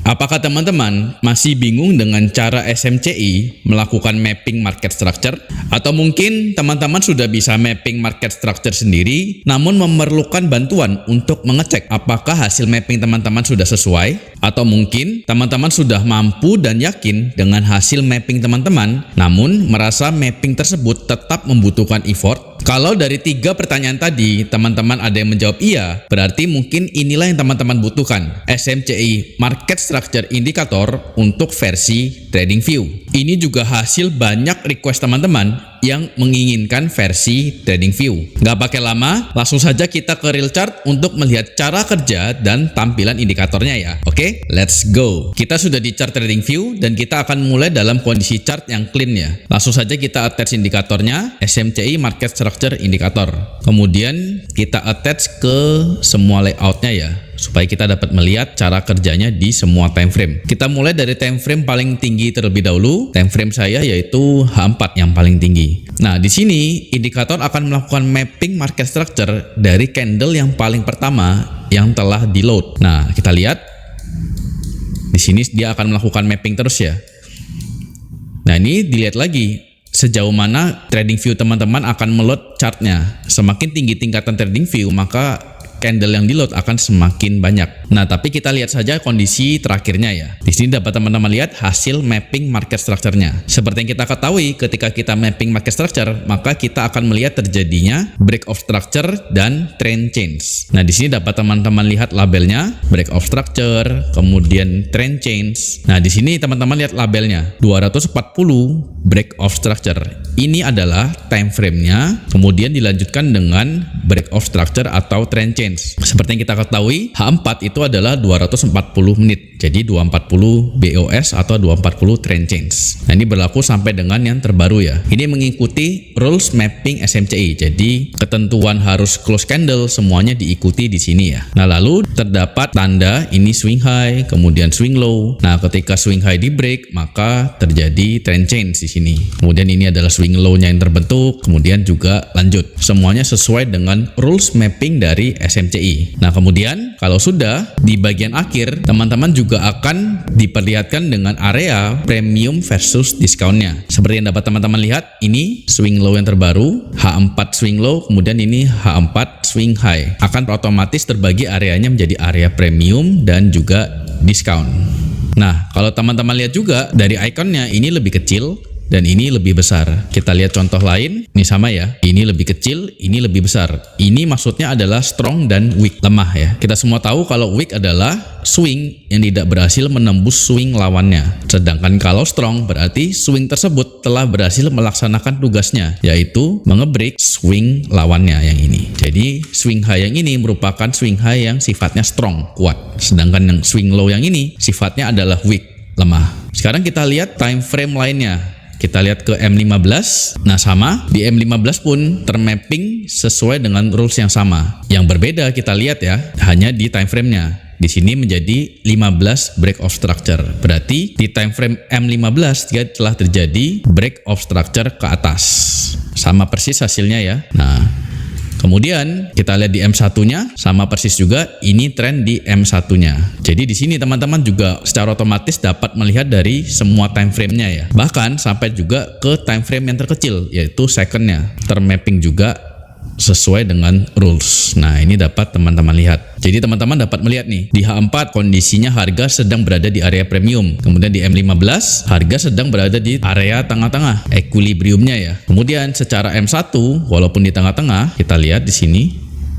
Apakah teman-teman masih bingung dengan cara SMCI melakukan mapping market structure? Atau mungkin teman-teman sudah bisa mapping market structure sendiri, namun memerlukan bantuan untuk mengecek apakah hasil mapping teman-teman sudah sesuai? Atau mungkin teman-teman sudah mampu dan yakin dengan hasil mapping teman-teman, namun merasa mapping tersebut tetap membutuhkan effort? Kalau dari 3 pertanyaan tadi, teman-teman ada yang menjawab iya, berarti mungkin inilah yang teman-teman butuhkan, SMCI Market Structure Indicator untuk versi TradingView. Ini juga hasil banyak request teman-teman yang menginginkan versi TradingView. Nggak pakai lama, langsung saja kita ke real chart untuk melihat cara kerja dan tampilan indikatornya ya. Oke, let's go. Kita sudah di chart TradingView dan kita akan mulai dalam kondisi chart yang clean ya. Langsung saja kita attach indikatornya, SMCI Market Structure Indicator. Kemudian kita attach ke semua layoutnya ya, supaya kita dapat melihat cara kerjanya di semua time frame. Kita mulai dari time frame paling tinggi terlebih dahulu. Time frame saya yaitu H4 yang paling tinggi. Nah, di sini indikator akan melakukan mapping market structure dari candle yang paling pertama yang telah di load. Nah, kita lihat di sini dia akan melakukan mapping terus ya. Nah, ini dilihat lagi sejauh mana TradingView teman-teman akan meload chartnya. Semakin tinggi tingkatan TradingView, maka candle yang di load akan semakin banyak. Nah, tapi kita lihat saja kondisi terakhirnya ya. Di sini dapat teman-teman lihat hasil mapping market structure-nya. Seperti yang kita ketahui, ketika kita mapping market structure, maka kita akan melihat terjadinya break of structure dan trend change. Nah, di sini dapat teman-teman lihat labelnya, break of structure, kemudian trend change. Nah, di sini teman-teman lihat labelnya, 240 break of structure. Ini adalah time frame-nya, kemudian dilanjutkan dengan break of structure atau trend change. Seperti yang kita ketahui, H4 itu adalah 240 menit. Jadi 240 BOS atau 240 trend change. Nah, ini berlaku sampai dengan yang terbaru ya. Ini mengikuti rules mapping SMCI. Jadi ketentuan harus close candle semuanya diikuti di sini ya. Nah, lalu terdapat tanda ini swing high, kemudian swing low. Nah, ketika swing high di break, maka terjadi trend change di sini. Kemudian ini adalah swing low-nya yang terbentuk, kemudian juga lanjut. Semuanya sesuai dengan rules mapping dari SMCI. Nah, kemudian kalau sudah di bagian akhir, teman-teman juga akan diperlihatkan dengan area premium versus discountnya. Seperti yang dapat teman-teman lihat, ini swing low yang terbaru, H4 swing low, kemudian ini H4 swing high. Akan otomatis terbagi areanya menjadi area premium dan juga discount. Nah, kalau teman-teman lihat juga dari ikonnya, ini lebih kecil dan ini lebih besar. Kita lihat contoh lain, ini sama ya. Ini lebih kecil, ini lebih besar. Ini maksudnya adalah strong dan weak, lemah ya. Kita semua tahu kalau weak adalah swing yang tidak berhasil menembus swing lawannya. Sedangkan kalau strong berarti swing tersebut telah berhasil melaksanakan tugasnya, yaitu mengebreak swing lawannya yang ini. Jadi swing high yang ini merupakan swing high yang sifatnya strong, kuat. Sedangkan yang swing low yang ini sifatnya adalah weak, lemah. Sekarang kita lihat time frame lainnya. Kita lihat ke M15. Nah, sama di M15 pun termapping sesuai dengan rules yang sama. Yang berbeda kita lihat ya, hanya di time frame-nya. Di sini menjadi 15 break of structure. Berarti di time frame M15 dia telah terjadi break of structure ke atas. Sama persis hasilnya ya. Nah, kemudian kita lihat di M1-nya sama persis juga, ini tren di M1-nya. Jadi di sini teman-teman juga secara otomatis dapat melihat dari semua time frame-nya ya. Bahkan sampai juga ke time frame yang terkecil yaitu second-nya. Termapping juga sesuai dengan rules. Nah, ini dapat teman-teman lihat. Jadi teman-teman dapat melihat nih, di H4 kondisinya harga sedang berada di area premium. Kemudian di M15 harga sedang berada di area tengah-tengah, equilibriumnya ya. Kemudian secara M1 walaupun di tengah-tengah, kita lihat di sini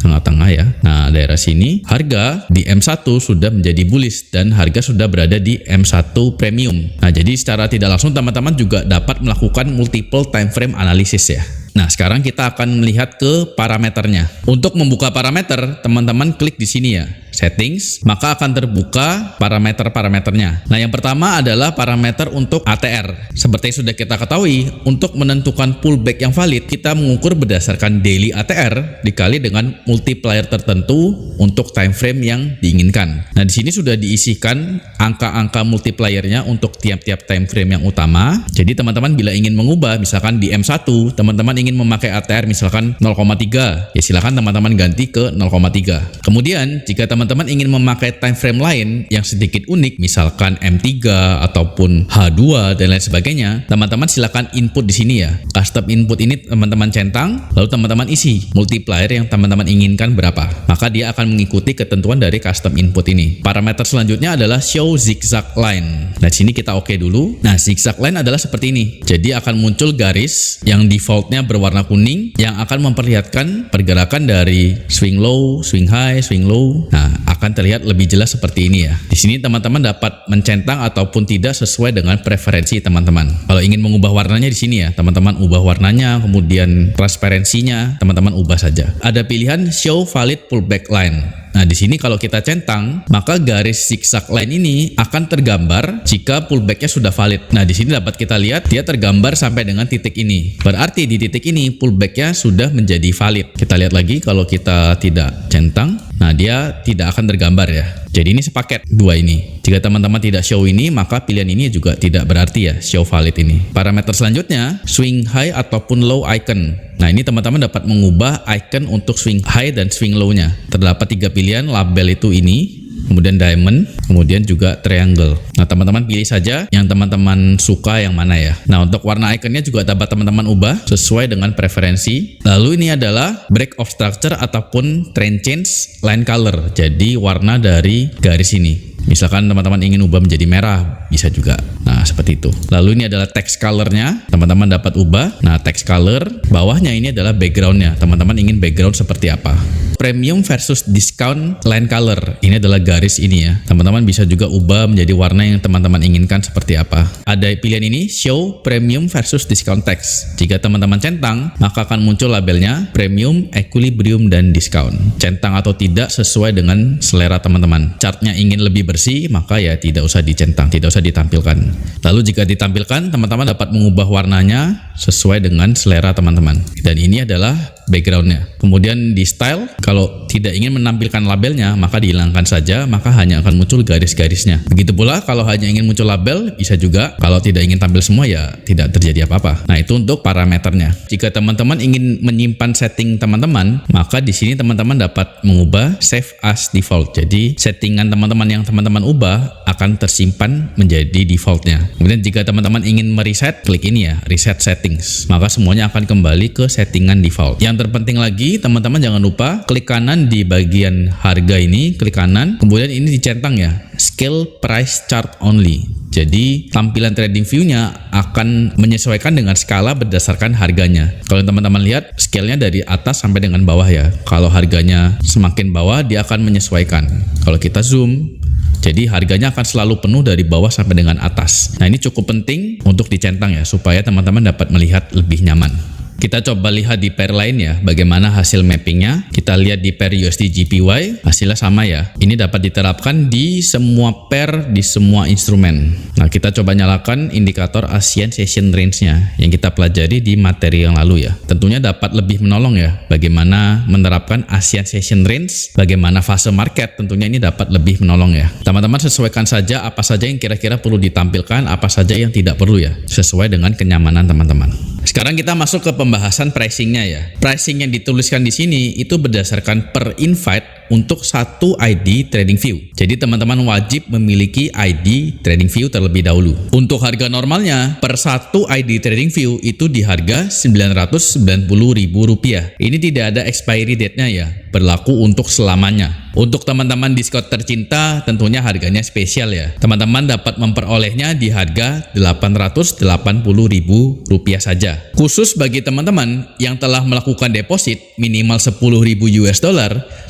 tengah-tengah ya. Nah, daerah sini harga di M1 sudah menjadi bullish dan harga sudah berada di M1 premium. Nah, jadi secara tidak langsung teman-teman juga dapat melakukan multiple time frame analysis ya. Nah, sekarang kita akan melihat ke parameternya. Untuk membuka parameter, teman-teman klik di sini ya, settings, maka akan terbuka parameter-parameternya. Nah, yang pertama adalah parameter untuk ATR. Seperti yang sudah kita ketahui, untuk menentukan pullback yang valid, kita mengukur berdasarkan daily ATR dikali dengan multiplier tertentu untuk time frame yang diinginkan. Nah, di sini sudah diisikan angka-angka multipliernya untuk tiap-tiap time frame yang utama. Jadi teman-teman bila ingin mengubah, misalkan di M1, teman-teman ingin memakai ATR misalkan 0,3, ya silakan teman-teman ganti ke 0,3. Kemudian jika teman-teman teman-teman ingin memakai time frame lain yang sedikit unik, misalkan M3 ataupun H2 dan lain sebagainya, teman-teman silakan input di sini ya. Custom input ini teman-teman centang, lalu teman-teman isi multiplier yang teman-teman inginkan berapa. Maka dia akan mengikuti ketentuan dari custom input ini. Parameter selanjutnya adalah show zigzag line. Nah, di sini kita oke dulu. Nah, zigzag line adalah seperti ini. Jadi akan muncul garis yang defaultnya berwarna kuning yang akan memperlihatkan pergerakan dari swing low, swing high, swing low. Nah, akan terlihat lebih jelas seperti ini ya. Di sini teman-teman dapat mencentang ataupun tidak sesuai dengan preferensi teman-teman. Kalau ingin mengubah warnanya di sini ya, teman-teman ubah warnanya, kemudian transparansinya teman-teman ubah saja. Ada pilihan show valid pullback line. Nah, di sini kalau kita centang, maka garis zigzag line ini akan tergambar jika pullbacknya sudah valid. Nah, di sini dapat kita lihat dia tergambar sampai dengan titik ini. Berarti di titik ini pullbacknya sudah menjadi valid. Kita lihat lagi kalau kita tidak centang. Nah, dia tidak akan tergambar ya. Jadi ini sepaket dua ini. Jika teman-teman tidak show ini, maka pilihan ini juga tidak berarti ya show valid ini. Parameter selanjutnya, swing high ataupun low icon. Nah, ini teman-teman dapat mengubah icon untuk swing high dan swing low-nya. Terdapat 3 pilihan, label itu ini, kemudian diamond, kemudian juga triangle. Nah, teman-teman pilih saja yang teman-teman suka yang mana ya. Nah, untuk warna ikonnya juga dapat teman-teman ubah sesuai dengan preferensi. Lalu ini adalah break of structure ataupun trend change line color. Jadi warna dari garis ini. Misalkan teman-teman ingin ubah menjadi merah, bisa juga. Nah, seperti itu. Lalu ini adalah text color-nya, teman-teman dapat ubah. Nah, text color, bawahnya ini adalah background-nya. Teman-teman ingin background seperti apa. Premium versus discount line color. Ini adalah garis ini ya. Teman-teman bisa juga ubah menjadi warna yang teman-teman inginkan seperti apa. Ada pilihan ini, show premium versus discount text. Jika teman-teman centang, maka akan muncul labelnya premium, equilibrium, dan discount. Centang atau tidak sesuai dengan selera teman-teman. Chartnya ingin lebih bersih, maka ya tidak usah dicentang, tidak usah ditampilkan. Lalu jika ditampilkan, teman-teman dapat mengubah warnanya sesuai dengan selera teman-teman. Dan ini adalah backgroundnya. Kemudian di style, kalau tidak ingin menampilkan labelnya, maka dihilangkan saja, maka hanya akan muncul garis-garisnya. Begitu pula kalau hanya ingin muncul label, bisa juga. Kalau tidak ingin tampil semua, ya tidak terjadi apa-apa. Nah, itu untuk parameternya. Jika teman-teman ingin menyimpan setting teman-teman, maka di sini teman-teman dapat mengubah save as default. Jadi settingan teman-teman yang teman-teman ubah akan tersimpan menjadi defaultnya. Kemudian jika teman-teman ingin mereset, klik ini ya, reset settings. Maka semuanya akan kembali ke settingan default. Yang terpenting lagi, teman-teman jangan lupa klik kanan di bagian harga ini, klik kanan, kemudian ini dicentang ya, scale price chart only. Jadi tampilan trading view-nya akan menyesuaikan dengan skala berdasarkan harganya. Kalau teman-teman lihat, scale-nya dari atas sampai dengan bawah ya. Kalau harganya semakin bawah, dia akan menyesuaikan. Kalau kita zoom, jadi harganya akan selalu penuh dari bawah sampai dengan atas. Nah, ini cukup penting untuk dicentang ya, supaya teman-teman dapat melihat lebih nyaman. Kita coba lihat di pair lain ya, bagaimana hasil mappingnya. Kita lihat di pair USD JPY, hasilnya sama ya. Ini dapat diterapkan di semua pair, di semua instrumen. Nah, kita coba nyalakan indikator ASEAN Session Range-nya yang kita pelajari di materi yang lalu ya. Tentunya dapat lebih menolong ya, bagaimana menerapkan ASEAN Session Range, bagaimana fase market, tentunya ini dapat lebih menolong ya. Teman-teman sesuaikan saja apa saja yang kira-kira perlu ditampilkan, apa saja yang tidak perlu ya, sesuai dengan kenyamanan teman-teman. Sekarang kita masuk ke pembahasan pricingnya ya. Pricing yang dituliskan di sini itu berdasarkan per invite untuk satu ID TradingView. Jadi teman-teman wajib memiliki ID TradingView terlebih dahulu. Untuk harga normalnya per satu ID TradingView itu di harga Rp990.000. Ini tidak ada expiry date-nya ya, berlaku untuk selamanya. Untuk teman-teman diskon tercinta tentunya harganya spesial ya. Teman-teman dapat memperolehnya di harga Rp880.000 saja. Khusus bagi teman-teman yang telah melakukan deposit minimal $10.000,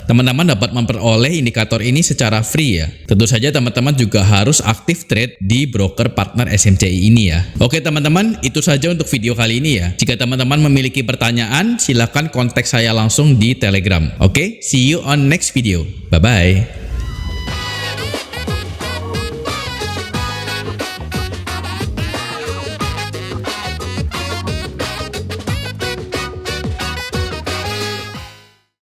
teman-teman dapat memperoleh indikator ini secara free ya. Tentu saja teman-teman juga harus aktif trade di broker partner SMCI ini ya. Oke teman-teman, itu saja untuk video kali ini ya. Jika teman-teman memiliki pertanyaan, silakan kontak saya langsung di Telegram. Oke, see you on next video. Bye-bye.